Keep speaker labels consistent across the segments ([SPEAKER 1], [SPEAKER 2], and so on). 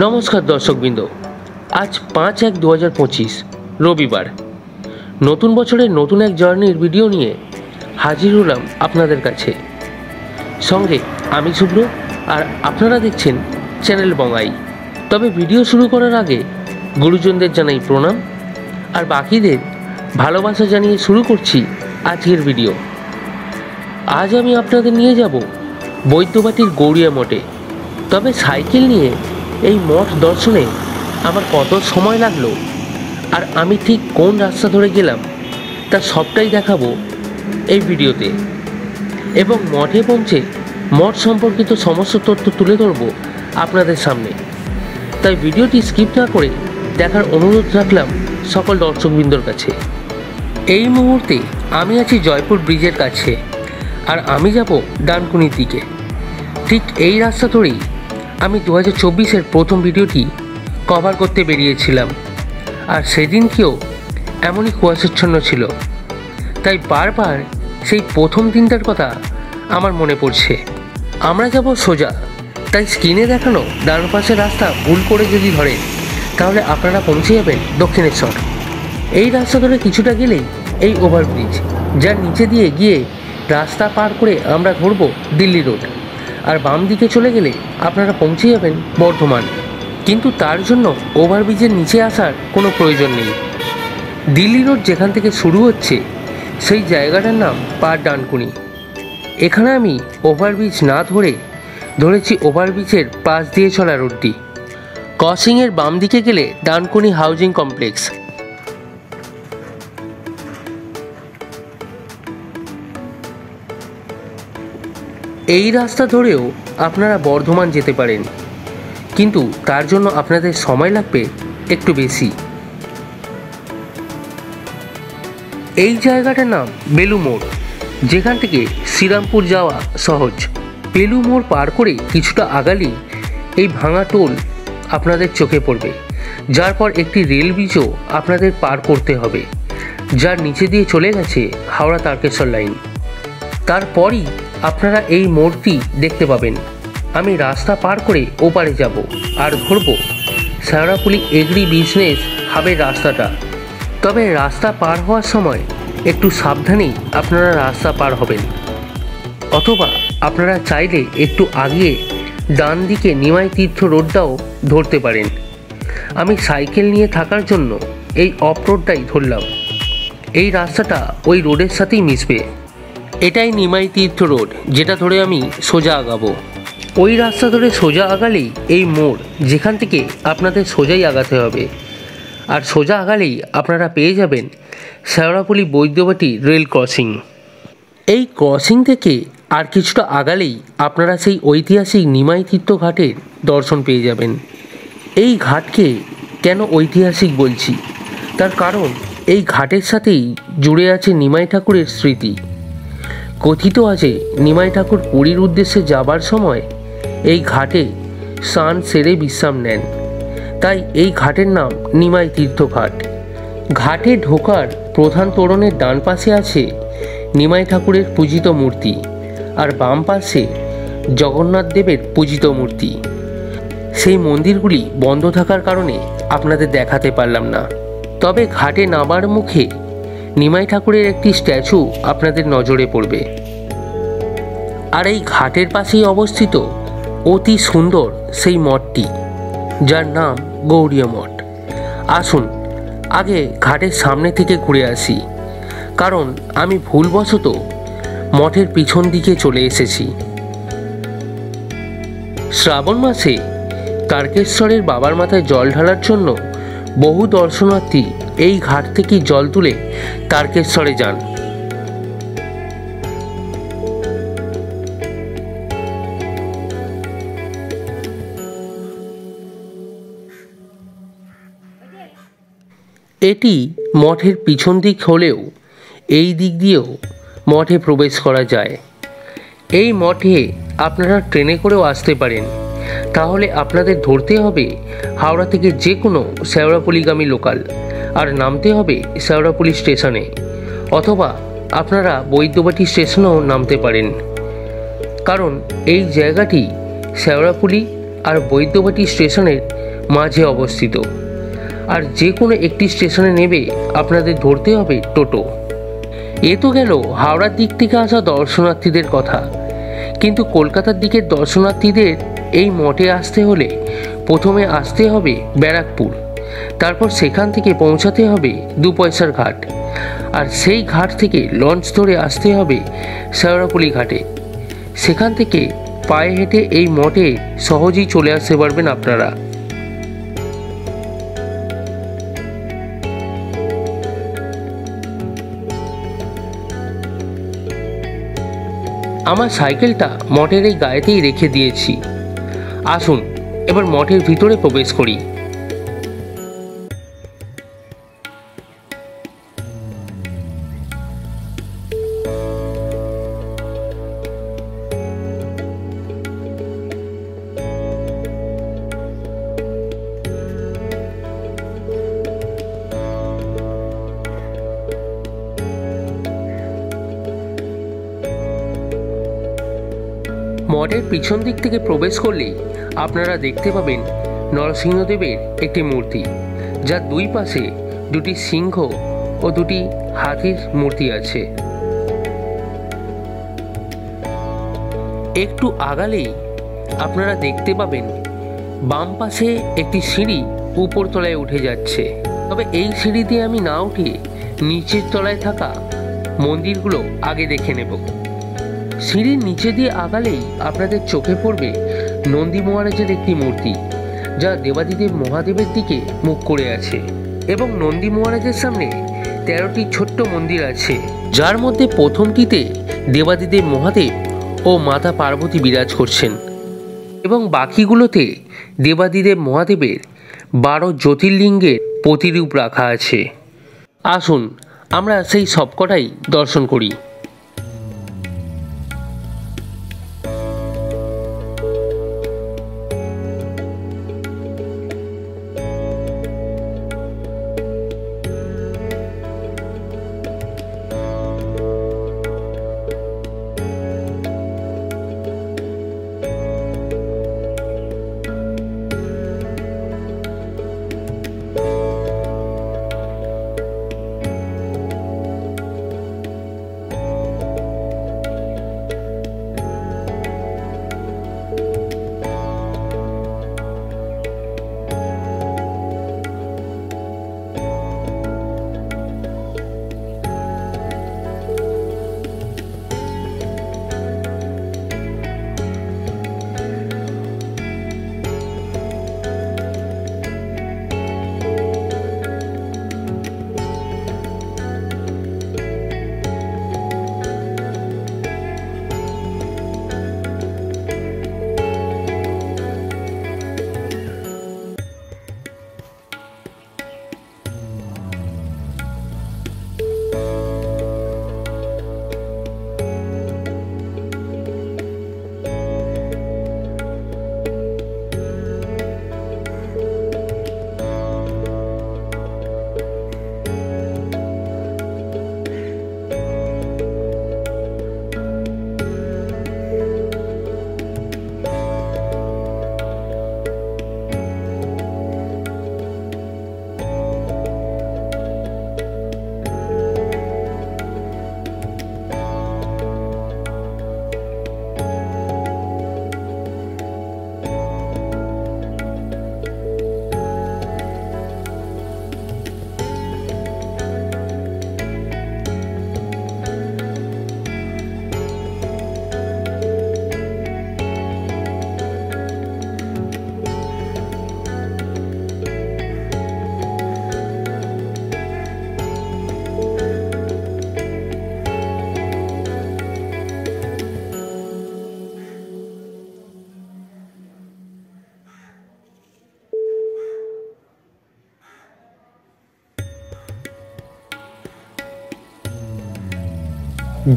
[SPEAKER 1] নমস্কার দর্শকবৃন্দ, আজ 5/1/2025 রবিবার। নতুন বছরের নতুন এক জার্নির ভিডিও নিয়ে হাজির হলাম আপনাদের কাছে। সঙ্গে আমি শুভ্র, আর আপনারা দেখছেন চ্যানেল বঙ্গাই। তবে ভিডিও শুরু করার আগে গুরুজনদের জানাই প্রণাম, আর বাকিদের ভালোবাসা জানিয়ে শুরু করছি আজকের ভিডিও। আজ আমি আপনাদের নিয়ে যাব বৈদ্যবাটির গৌড়িয়া মঠে। তবে সাইকেল নিয়ে এই মঠ দর্শনে আমার কত সময় লাগলো আর আমি ঠিক কোন রাস্তা ধরে গেলাম তা সবটাই দেখাবো এই ভিডিওতে, এবং মঠে পৌঁছে মঠ সম্পর্কিত সমস্ত তথ্য তুলে ধরবো আপনাদের সামনে। তাই ভিডিওটি স্কিপ না করে দেখার অনুরোধ রাখলাম সকল দর্শকবৃন্দর কাছে। এই মুহূর্তে আমি আছি জয়পুর ব্রিজের কাছে, আর আমি যাব ডানকুনির দিকে। ঠিক এই রাস্তা ধরেই আমি 2024-এর প্রথম ভিডিওটি কভার করতে বেরিয়েছিলাম, আর সেদিনকেও এমনই কুয়াশাচ্ছন্ন ছিল। তাই বারবার সেই প্রথম দিনটার কথা আমার মনে পড়ছে। আমরা যাব সোজা, তাই স্ক্রিনে দেখানো ডান পাশের রাস্তা ভুল করে যদি ধরেন তাহলে আপনারা পৌঁছে যাবেন দক্ষিণেশ্বর। এই রাস্তা ধরে কিছুটা গেলেই এই ওভারব্রিজ, যার নিচে দিয়ে গিয়ে রাস্তা পার করে আমরা ধরব দিল্লি রোড, আর বাম দিকে চলে গেলে আপনারা পৌঁছে যাবেন বর্ধমান। কিন্তু তার জন্য ওভারব্রিজের নিচে আসার কোনো প্রয়োজন নেই। দিল্লি রোড যেখান থেকে শুরু হচ্ছে সেই জায়গাটার নাম পার ডানকুনি। এখানে আমি ওভারব্রিজ না ধরেছি ওভারব্রিজের পাশ দিয়ে চলা রোডটি। ক্রসিংয়ের বাম দিকে গেলে ডানকুনি হাউজিং কমপ্লেক্স। এই রাস্তা ধরেও আপনারা বর্ধমান যেতে পারেন, কিন্তু তার জন্য আপনাদের সময় লাগবে একটু বেশি। এই জায়গাটার নাম বেলু মোড়, যেখান থেকে শ্রীরামপুর যাওয়া সহজ। বেলু মোড় পার করে কিছুটা আগালেই এই ভাঙা টোল আপনাদের চোখে পড়বে, যার পর একটি রেল ব্রিজও আপনাদের পার করতে হবে, যার নিচে দিয়ে চলে গেছে হাওড়া তারকেশ্বর লাইন। তারপরই আপনারা এই মোড়টি দেখতে পাবেন। আমি রাস্তা পার করে ওপারে যাব আর ধরব শেওড়াফুলি এগ্রি বিজনেস হাবের রাস্তাটা। তবে রাস্তা পার হওয়ার সময় একটু সাবধানেই আপনারা রাস্তা পার হবেন, অথবা আপনারা চাইলে একটু আগিয়ে ডান দিকে নিমাই তীর্থ রোডটাও ধরতে পারেন। আমি সাইকেল নিয়ে থাকার জন্য এই অফ রোডটাই ধরলাম। এই রাস্তাটা ওই রোডের সাথেই মিশবে। এটাই নিমাই তীর্থ রোড, যেটা ধরে আমি সোজা আগাবো। ওই রাস্তা ধরে সোজা আগালেই এই মোড়, যেখান থেকে আপনাদের সোজাই আগাতে হবে। আর সোজা আগালেই আপনারা পেয়ে যাবেন শেওড়াফুলি বৈদ্যবাটি রেল ক্রসিং। এই ক্রসিং থেকে আর কিছুটা আগালেই আপনারা সেই ঐতিহাসিক নিমাই তীর্থ ঘাটের দর্শন পেয়ে যাবেন। এই ঘাটকে কেন ঐতিহাসিক বলছি, তার কারণ এই ঘাটের সাথেই জুড়ে আছে নিমাই ঠাকুরের স্মৃতি। কথিত আছে নিমাই ঠাকুর পুরীর উদ্দেশ্যে যাবার সময় এই ঘাটে স্নান সেরে বিশ্রাম নেন, তাই এই ঘাটের নাম নিমাই তীর্থ ঘাট। ঘাটে ঢোকার প্রধান তোরণের ডান পাশে আছে নিমাই ঠাকুরের পূজিত মূর্তি, আর বাম পাশে জগন্নাথ দেবের পূজিত মূর্তি। সেই মন্দিরগুলি বন্ধ থাকার কারণে আপনাদের দেখাতে পারলাম না। তবে ঘাটে নামার মুখে নিমাই ঠাকুরের একটি স্ট্যাচু আপনাদের নজরে পড়বে। আর এই ঘাটের পাশেই অবস্থিত অতি সুন্দর সেই মঠটি, যার নাম গৌড়িয়া মঠ। আসুন আগে ঘাটের সামনে থেকে ঘুরে আসি, কারণ আমি ভুলবশত মঠের পিছন দিকে চলে এসেছি। শ্রাবণ মাসে তারকেশ্বরের বাবার মাথায় জল ঢালার জন্য বহু দর্শনার্থী এই ঘাট থেকেই জল তুলে তারকেশ্বরে যান। এটি মঠের পিছন দিক হলেও এই দিক দিয়েও মঠে প্রবেশ করা যায়। এই মঠে আপনারা ট্রেনে করেও আসতে পারেন, তাহলে আপনাদের ধরতে হবে হাওড়া থেকে যে কোনো শেওড়াফুলিগামী লোকাল, আর নামতে হবে শেওড়াফুলি স্টেশনে, অথবা আপনারা বৈদ্যবাটি স্টেশনেও নামতে পারেন। কারণ এই জায়গাটি শেওড়াফুলি আর বৈদ্যবাটি স্টেশনের মাঝে অবস্থিত। আর যে কোনো একটি স্টেশনে নেবে আপনাদের ধরতে হবে টোটো। এ তো গেল হাওড়ার দিক থেকে আসা দর্শনার্থীদের কথা, কিন্তু কলকাতার দিকের দর্শনার্থীদের এই মঠে আসতে হলে প্রথমে আসতে হবে ব্যারাকপুর, তারপর সেখান থেকে পৌঁছাতে হবে 2 পয়সার ঘাট, আর সেই ঘাট থেকে লঞ্চ ধরে আসতে হবে শেওড়াফুলি ঘাটে। সেখান থেকে পায়ে হেঁটে এই মঠে সহজেই চলে আসতে পারবেন আপনারা। আমার সাইকেলটা মঠের এই গায়েতেই রেখে দিয়েছি। আসুন এবার মঠের ভিতরে প্রবেশ করি। মঠের পিছন দিক থেকে প্রবেশ করলেই আপনারা দেখতে পাবেন নরসিংহদেবের একটি মূর্তি, যার দুই পাশে দুটি সিংহ ও দুটি হাতির মূর্তি আছে। একটু আগালেই আপনারা দেখতে পাবেন বাম পাশে একটি সিঁড়ি উপরতলায় উঠে যাচ্ছে। তবে এই সিঁড়ি দিয়ে আমি না উঠে নিচের তলায় থাকা মন্দিরগুলো আগে দেখে নেব। সিঁড়ির নিচে দিয়ে আগালেই আপনাদের চোখে পড়বে নন্দী মহারাজের একটি মূর্তি, যা দেবাদিদেব মহাদেবের দিকে মুখ করে আছে, এবং নন্দী মহারাজের সামনে 13টি ছোট্ট মন্দির আছে, যার মধ্যে প্রথমটিতে দেবাদিদেব মহাদেব ও মাতা পার্বতী বিরাজ করছেন, এবং বাকিগুলোতে দেবাদিদেব মহাদেবের 12 জ্যোতির্লিঙ্গের প্রতিরূপ রাখা আছে। আসুন আমরা সেই সবকটাই দর্শন করি।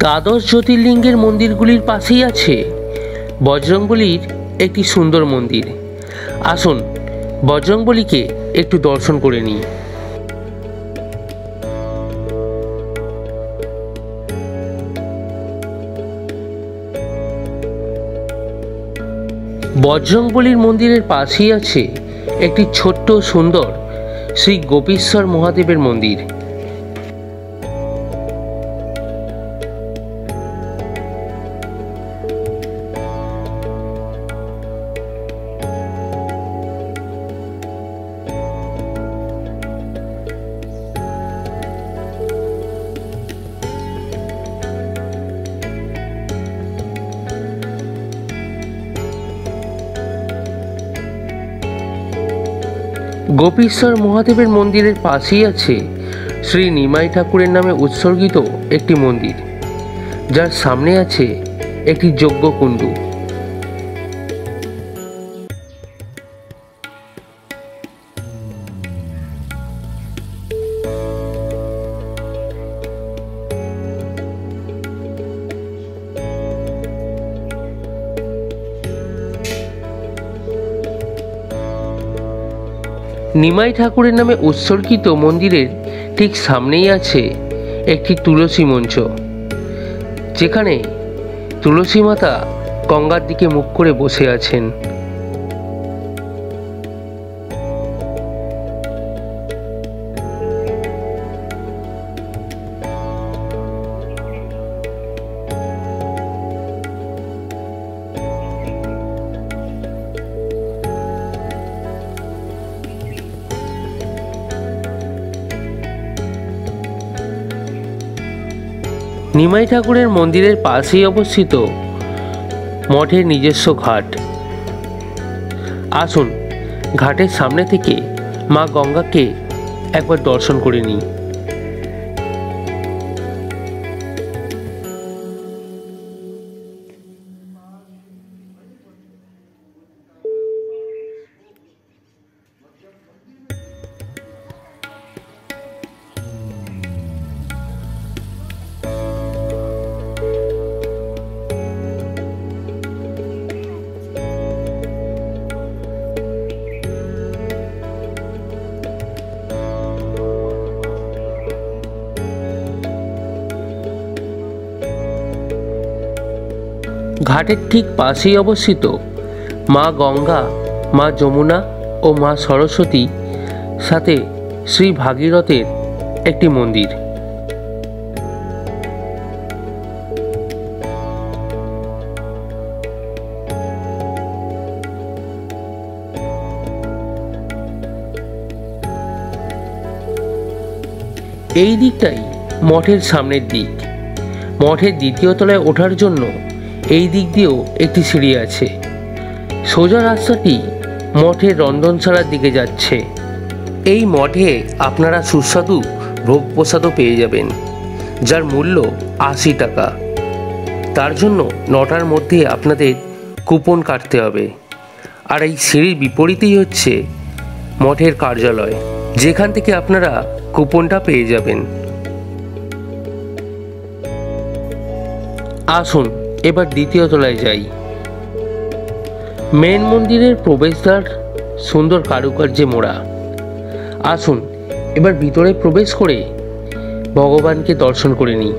[SPEAKER 1] দ্বাদশ জ্যোতির্লিঙ্গের মন্দিরগুলির পাশেই আছে বজরংবলীর একটি সুন্দর মন্দির। আসুন বজরংবলীকে একটু দর্শন করে নিই। বজরংবলীর মন্দিরের পাশেই আছে একটি ছোট্ট সুন্দর শ্রী গোপীশ্বর মহাদেবের মন্দির। গোপীশ্বর মহাদেবের মন্দিরের পাশেই আছে শ্রী নিমাই ঠাকুরের নামে উৎসর্গিত একটি মন্দির, যার সামনে আছে একটি যজ্ঞকুণ্ড। নিমাই ঠাকুরের নামে উৎসর্গিত মন্দিরের ঠিক সামনেই আছে একটি তুলসী মঞ্চ, যেখানে তুলসী মাতা গঙ্গার দিকে মুখ করে বসে আছেন। নিমাই ঠাকুরের মন্দিরের পাশেই অবস্থিত মঠের নিজস্ব ঘাট। আসুন ঘাটের সামনে থেকে মা গঙ্গাকে একবার দর্শন করে নিই। ঘাটের ঠিক পাশেই অবস্থিত মা গঙ্গা, মা যমুনা ও মা সরস্বতী, সাথে শ্রী ভাগীরথের একটি মন্দির। এই দিকটাই মঠের সামনের দিক। মঠের দ্বিতীয় তলায় ওঠার জন্য এই দিক দিয়েও একটি সিঁড়ি আছে। সোজা রাস্তাটি মঠের রন্ধনশালার দিকে যাচ্ছে। এই মঠে আপনারা সুস্বাদু ভোগ প্রসাদও পেয়ে যাবেন, যার মূল্য 80 টাকা। তার জন্য 9টার মধ্যে আপনাদের কুপন কাটতে হবে। আর এই সিঁড়ির বিপরীতেই হচ্ছে মঠের কার্যালয়, যেখান থেকে আপনারা কুপনটা পেয়ে যাবেন। আসুন এবার দ্বিতীয় তলায় যাই। মেন মন্দিরের প্রবেশদ্বার সুন্দর কারুকার্যে মোড়া। আসুন এবার ভিতরে প্রবেশ করে ভগবানকে দর্শন করে নিই।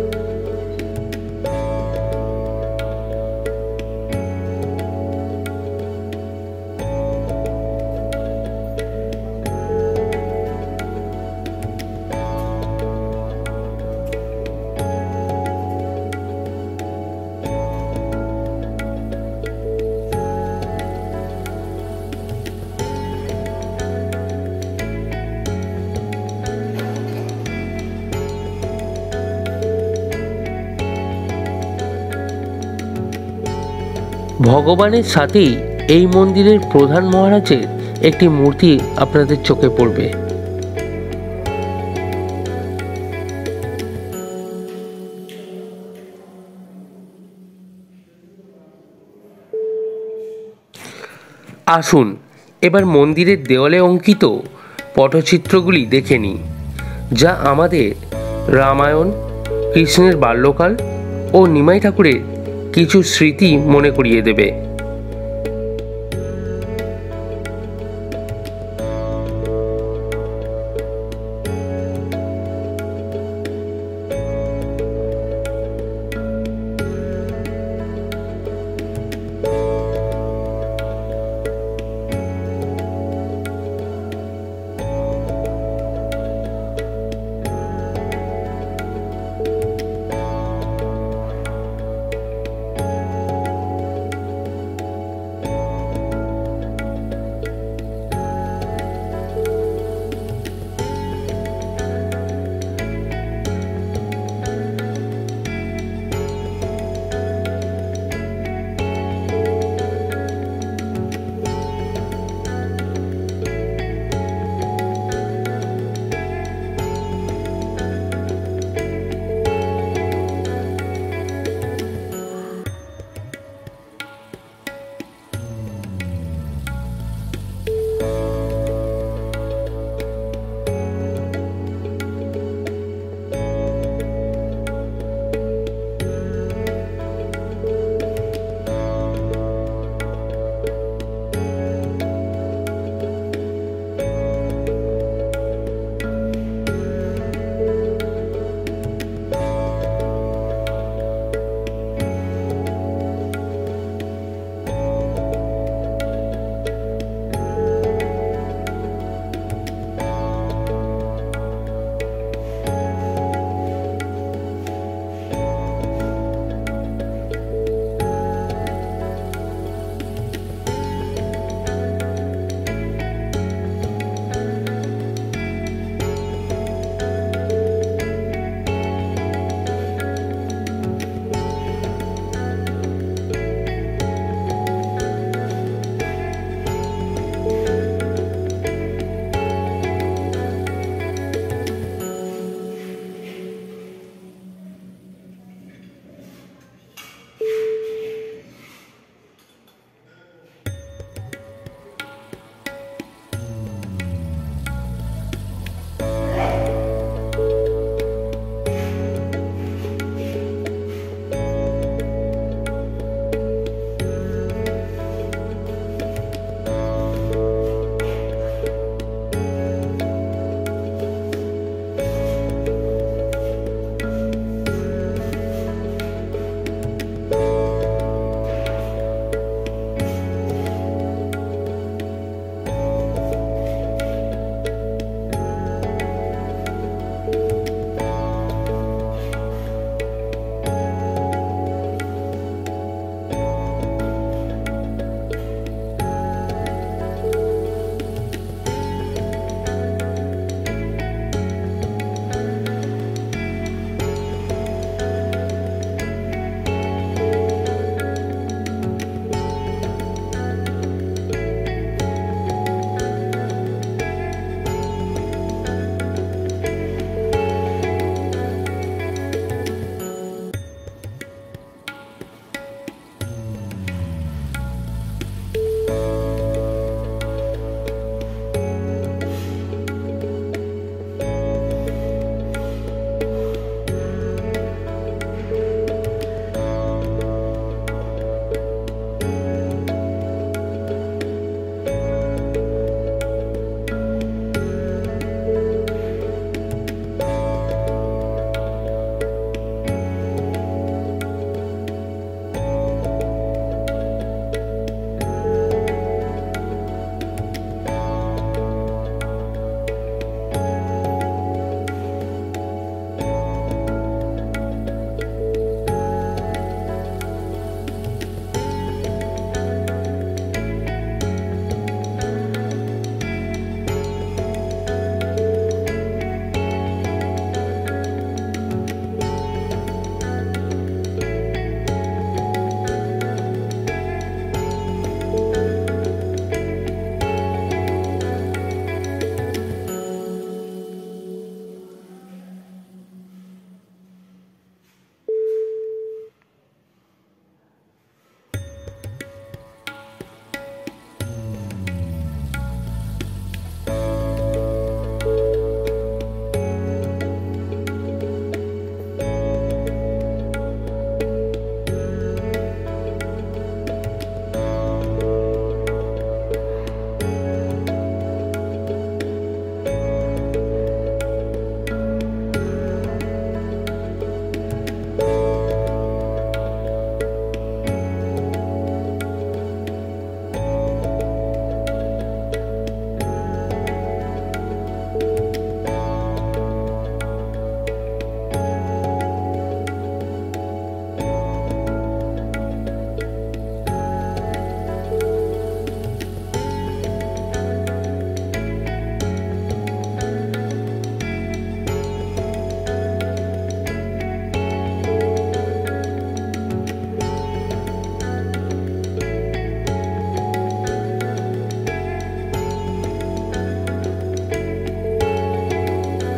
[SPEAKER 1] ভগবানের সাথেই এই মন্দিরের প্রধান মহারাজের একটি মূর্তি আপনাদের চোখে পড়বে। আসুন এবার মন্দিরের দেওয়ালে অঙ্কিত পটচিত্রগুলি দেখে নিই, যা আমাদের রামায়ণ, কৃষ্ণের বাল্যকাল ও নিমাই ঠাকুরের কিছু স্মৃতি মনে করিয়ে দেবে।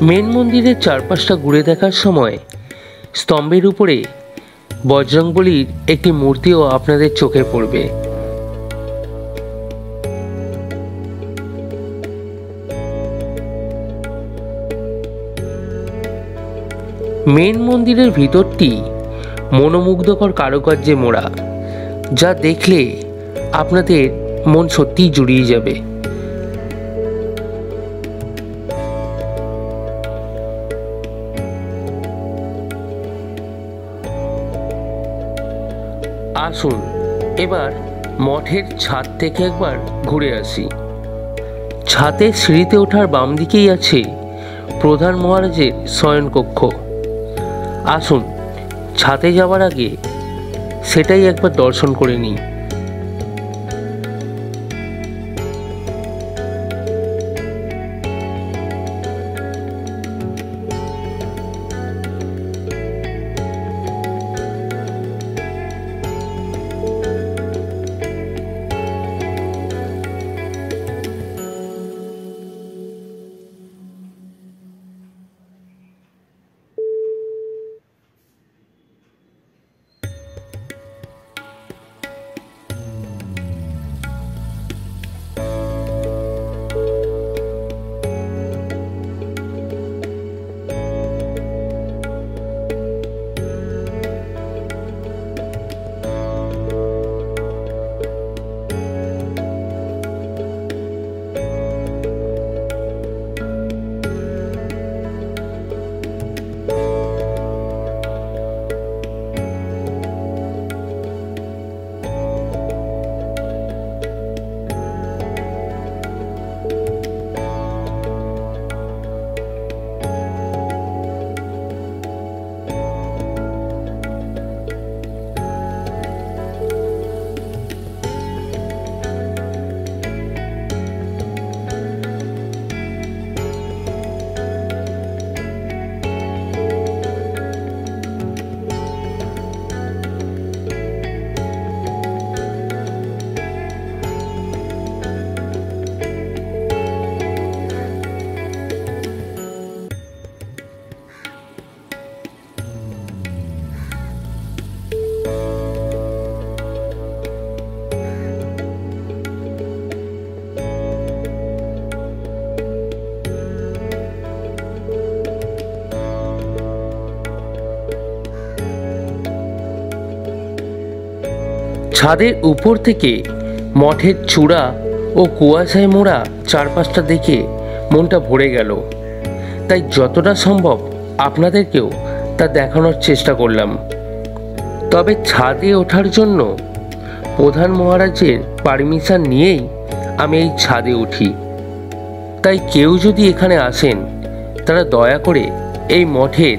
[SPEAKER 1] মেন মন্দিরের চারপাশটা ঘুরে দেখার সময় স্তম্ভের উপরে বজরংবলীর একটি মূর্তিও আপনাদের চোখে পড়বে। মেন মন্দিরের ভিতরটি মনোমুগ্ধকর কারুকার্যে মোড়া, যা দেখলে আপনাদের মন সত্যিই জুড়িয়ে যাবে। আসুন এবার মঠের ছাদ থেকে একবার ঘুরে আসি। ছাদের সিঁড়িতে ওঠার বাম দিকেই আছে প্রধান মহারাজের শয়নকক্ষ। আসুন ছাদে যাওয়ার আগে সেটাই একবার দর্শন করে নিই। ছাদের উপর থেকে মঠের চূড়া ও কুয়াশায় মোড়া চারপাশটা দেখে মনটা ভরে গেল। তাই যতটা সম্ভব আপনাদেরকেও তা দেখানোর চেষ্টা করলাম। তবে ছাদে ওঠার জন্য প্রধান মহারাজের পারমিশন নিয়েই আমি এই ছাদে উঠি। তাই কেউ যদি এখানে আসেন তারা দয়া করে এই মঠের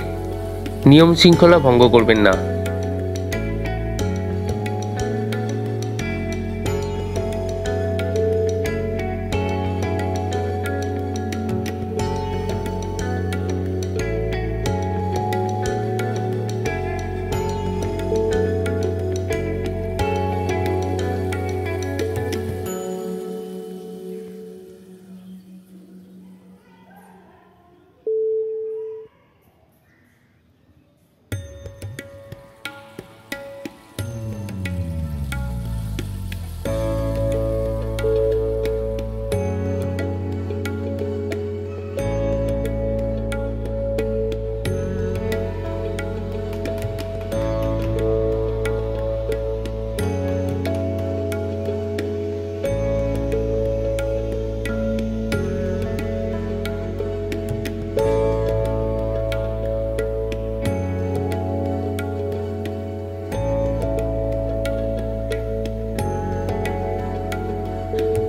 [SPEAKER 1] নিয়ম শৃঙ্খলা ভঙ্গ করবেন না।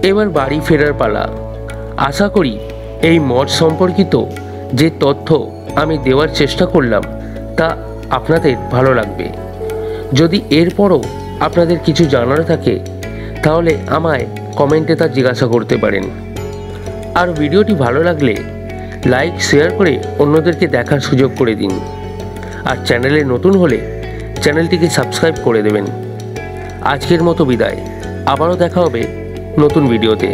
[SPEAKER 1] এবার বাড়ি ফেরার পালা। আশা করি এই মঠ সম্পর্কিত যে তথ্য আমি দেওয়ার চেষ্টা করলাম তা আপনাদের ভালো লাগবে। যদি এরপরও আপনাদের কিছু জানার থাকে তাহলে আমায় কমেন্টে তা জিজ্ঞাসা করতে পারেন। আর ভিডিওটি ভালো লাগলে লাইক শেয়ার করে অন্যদেরকে দেখার সুযোগ করে দিন। আর চ্যানেলে নতুন হলে চ্যানেলটিকে সাবস্ক্রাইব করে দেবেন। আজকের মতো বিদায়, আবারও দেখা হবে নতুন ভিডিওতে।